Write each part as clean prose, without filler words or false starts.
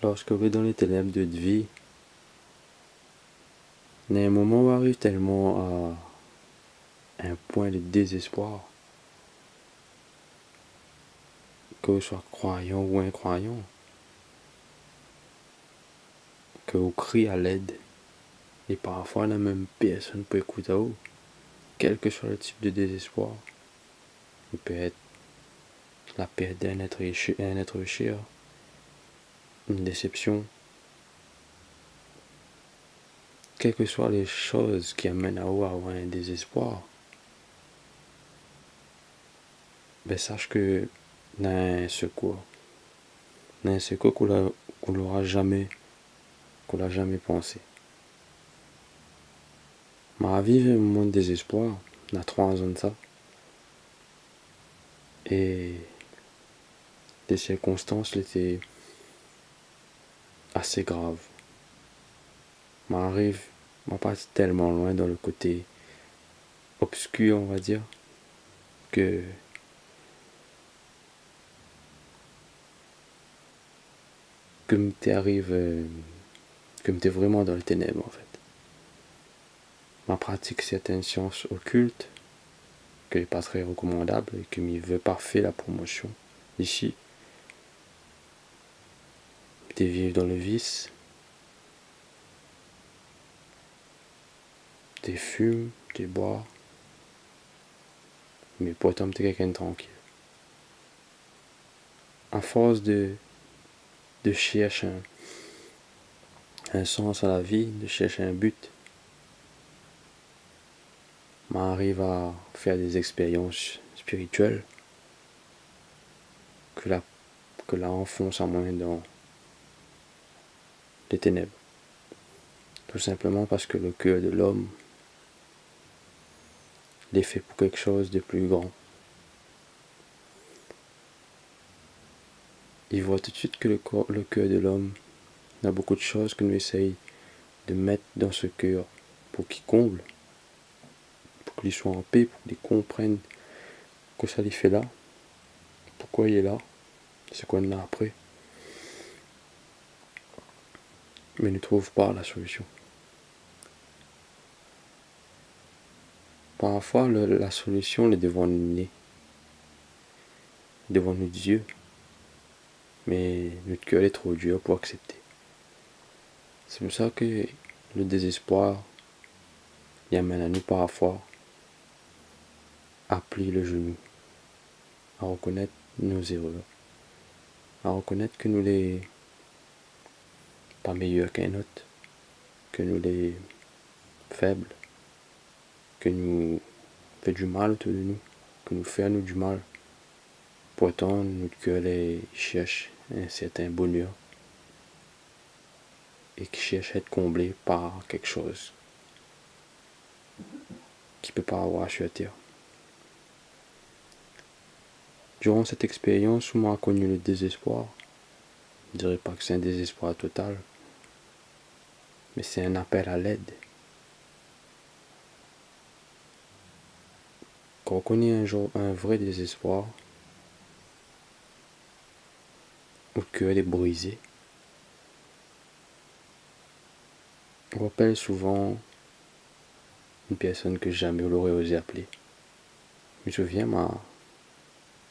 Lorsque vous êtes dans les ténèbres de votre vie, il y a un moment où arrive tellement à un point de désespoir, que vous soyez croyant ou incroyant, que vous criez à l'aide, et parfois la même personne peut écouter à vous, quel que soit le type de désespoir. Il peut être la perte d'un être cher, une déception, quelles que soient les choses qui amènent à vous à avoir un désespoir, sache que dans un secours, qu'on l'aura jamais, pensé. Ma vie un moment de désespoir, il y a 3 ans de ça, et les circonstances étaient assez graves. M'arrive, pas tellement loin dans le côté obscur, on va dire, que m'était vraiment dans le ténèbre en fait. Ma pratique certaines sciences occultes, que n'est pas très recommandable et que m'y veut pas faire la promotion ici. De vivre dans le vice, des fumes, des bois, mais pourtant t'es quelqu'un de tranquille. À force de chercher un sens à la vie, de chercher un but, m'arrive à faire des expériences spirituelles que la enfonce à moins dans les ténèbres. Tout simplement parce que le cœur de l'homme est fait pour quelque chose de plus grand. Il voit tout de suite que le cœur de l'homme a beaucoup de choses que nous essayons de mettre dans ce cœur pour qu'il comble, pour qu'il soit en paix, pour qu'il comprenne que ça lui fait là, pourquoi il est là, c'est quoi il a après. Mais ne trouve pas la solution. Parfois, la solution est devant nous, devant nos yeux, mais notre cœur est trop dur pour accepter. C'est pour ça que le désespoir y amène à nous parfois à plier le genou, à reconnaître nos erreurs, à reconnaître que nous les pas meilleurs qu'un autre, que nous les faibles, que nous fait du mal autour de nous, que nous fait à nous du mal. Pourtant, notre cœur cherche un certain bonheur et qui cherche à être comblé par quelque chose qu'il ne peut pas avoir sur terre. Durant cette expérience où moi j'ai connu le désespoir, je ne dirais pas que c'est un désespoir total, mais c'est un appel à l'aide. Quand on connaît un vrai désespoir, où le cœur est brisé, on rappelle souvent une personne que jamais on l'aurait osé appeler. Je me souviens,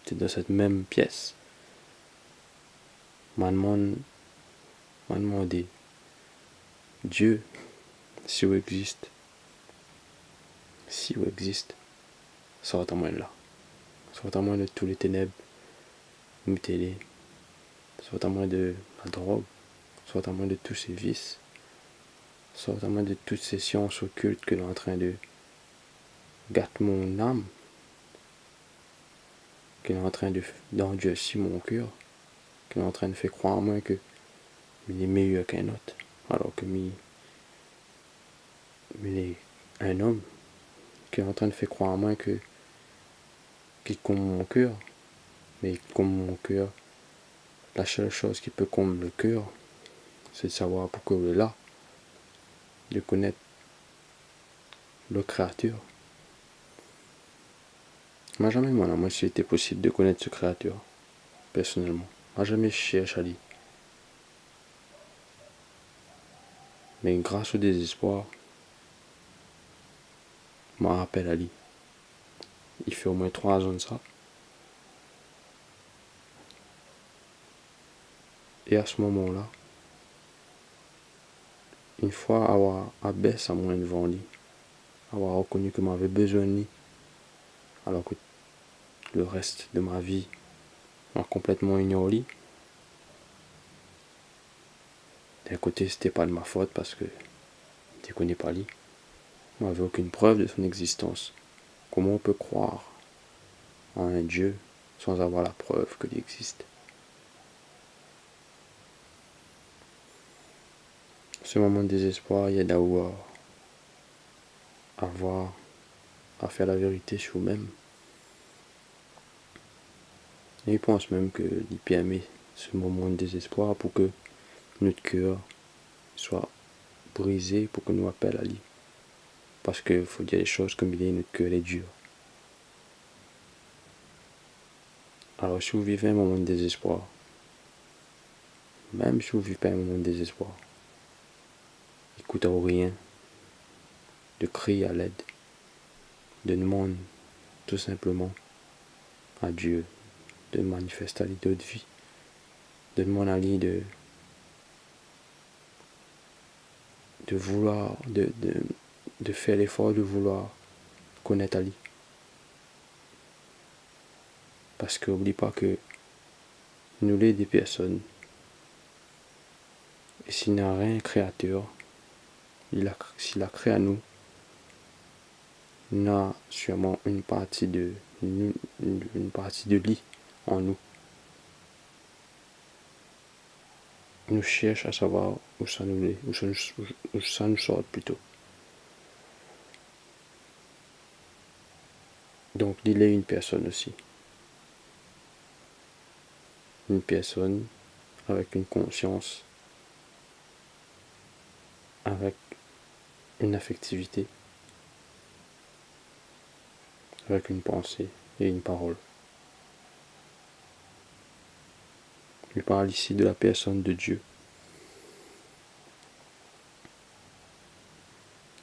j'étais dans cette même pièce. M'a demandé, Dieu, si vous existe, sortez-moi de là. Sortez-moi de tous les ténèbres, mutez-les. Sortez-moi de la drogue. Sortez-moi de tous ces vices. Sortez-moi de toutes ces sciences occultes que l'on est en train de gâter mon âme. Que l'on est en train d'endurcir mon cœur. Que l'on est en train de faire croire à moi que il est meilleur qu'un autre. Alors que il est un homme qui est en train de faire croire à moi qu'il comble mon cœur. Mais comble mon cœur, la seule chose qui peut combler le cœur, c'est de savoir pourquoi il est là. De connaître le créateur. Moi jamais moi si c'était possible de connaître ce créateur, personnellement. Moi jamais cherché à lui. Mais grâce au désespoir, je me rappelle Ali. Il fait au moins 3 ans de ça. Et à ce moment-là, une fois avoir abaissé à moi devant lui, avoir reconnu que j'avais besoin de lui, alors que le reste de ma vie m'a complètement ignoré. D'un côté, c'était pas de ma faute parce que je ne connais pas lui. On n'avait aucune preuve de son existence. Comment on peut croire en un Dieu sans avoir la preuve qu'il existe? Ce moment de désespoir, il y a d'avoir à faire la vérité sur nous-mêmes. Et je pense même que il permet ce moment de désespoir pour que notre cœur soit brisé, pour que nous appelle à lui. Parce qu'il faut dire les choses comme il est, notre cœur est dur. Alors si vous vivez un moment de désespoir, même si vous vivez pas un moment de désespoir, il ne coûte rien de crier à l'aide, de demander tout simplement à Dieu de manifester d'autres vies, de demander à lui de vouloir, de faire l'effort de vouloir connaître Ali. Parce que n'oublie pas que nous sommes des personnes. Et s'il n'y a rien créateur, s'il a créé à nous, il a sûrement une partie de lui en nous. Il nous cherche à savoir où ça nous sort plutôt. Donc il est une personne aussi. Une personne avec une conscience, avec une affectivité, avec une pensée et une parole. Je parle ici de la personne de Dieu.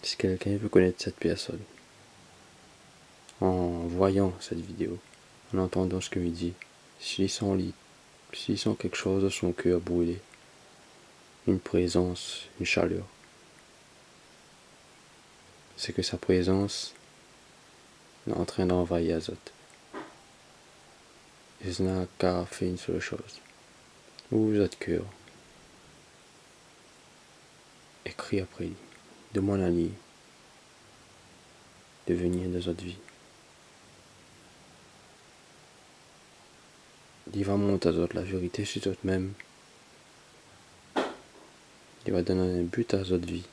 Si quelqu'un veut connaître cette personne, en voyant cette vidéo, en entendant ce qu'il dit, s'il sent quelque chose de son cœur brûler, une présence, une chaleur, c'est que sa présence est en train d'envahir Azot. Et ça n'a qu'à faire une seule chose. Ouvre votre cœur et crie après lui. Demande à lui de venir dans votre vie. Il va montrer à votre la vérité sur vous-même. Il va donner un but à votre vie.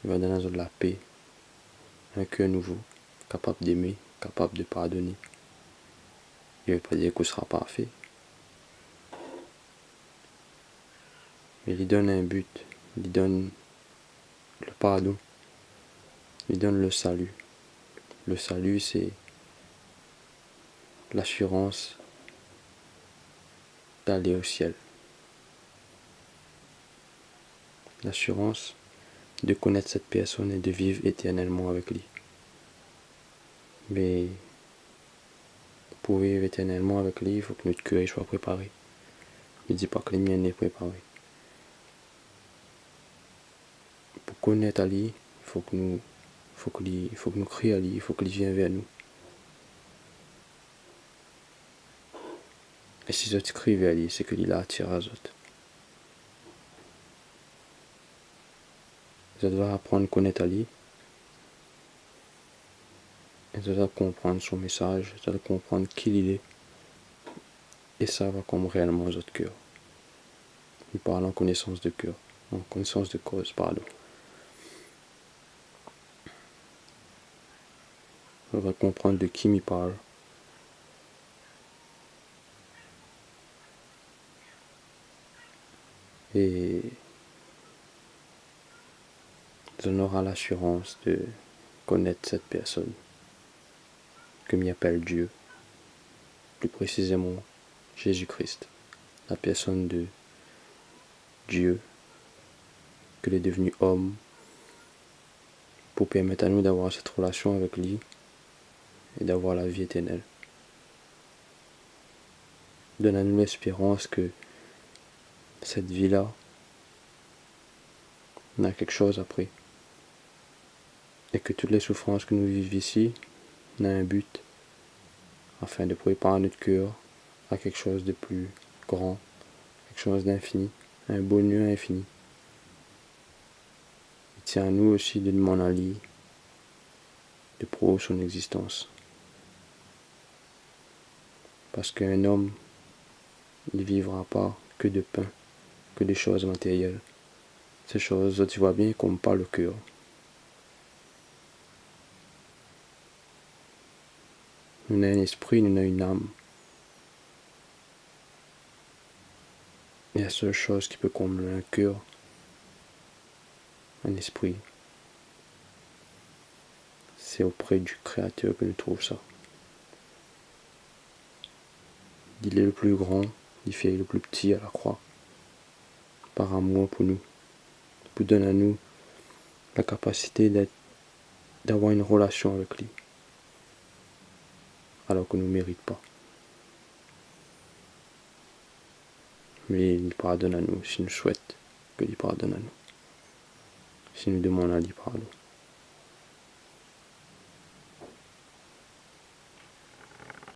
Il va donner à votre la paix, un cœur nouveau, capable d'aimer, capable de pardonner. Il ne veut pas dire que ce sera parfait. Mais il donne un but, il donne le pardon, il donne le salut. Le salut, c'est l'assurance d'aller au ciel. L'assurance de connaître cette personne et de vivre éternellement avec lui. Mais pour vivre éternellement avec lui, il faut que notre cœur soit préparé. Je ne dis pas que le mien n'est préparé. Pour connaître Ali, il faut que nous crions à lui, il faut qu'il vienne vers nous. Et si je crie vers lui, c'est qu'il a attiré à autres. Je dois apprendre à connaître Ali. Et je dois comprendre son message, je dois comprendre qui il est. Et ça va comme réellement notre cœur. Il parle en connaissance de cœur, en connaissance de cause, pardon. On va comprendre de qui il parle. Et on aura l'assurance de connaître cette personne que m'y appelle Dieu, plus précisément Jésus-Christ, la personne de Dieu qu'il est devenu homme, pour permettre à nous d'avoir cette relation avec lui et d'avoir la vie éternelle. Donne à nous l'espérance que cette vie-là, on a quelque chose après. Et que toutes les souffrances que nous vivons ici, on a un but, afin de préparer notre cœur à quelque chose de plus grand, quelque chose d'infini, un bonheur infini. Il tient à nous aussi de demander à lui de prouver son existence. Parce qu'un homme, il ne vivra pas que de pain, que des choses matérielles. Ces choses, tu vois bien, qu'on parle le cœur. Nous avons un esprit, nous avons une âme. Et la seule chose qui peut combler un cœur, un esprit, c'est auprès du Créateur que nous trouvons ça. Il est le plus grand, il fait le plus petit à la croix, par amour pour nous, pour donner à nous la capacité d'avoir une relation avec lui, alors que nous ne méritons pas. Mais il pardonne à nous si nous souhaitons que lui pardonne à nous, si nous demandons à lui pardon.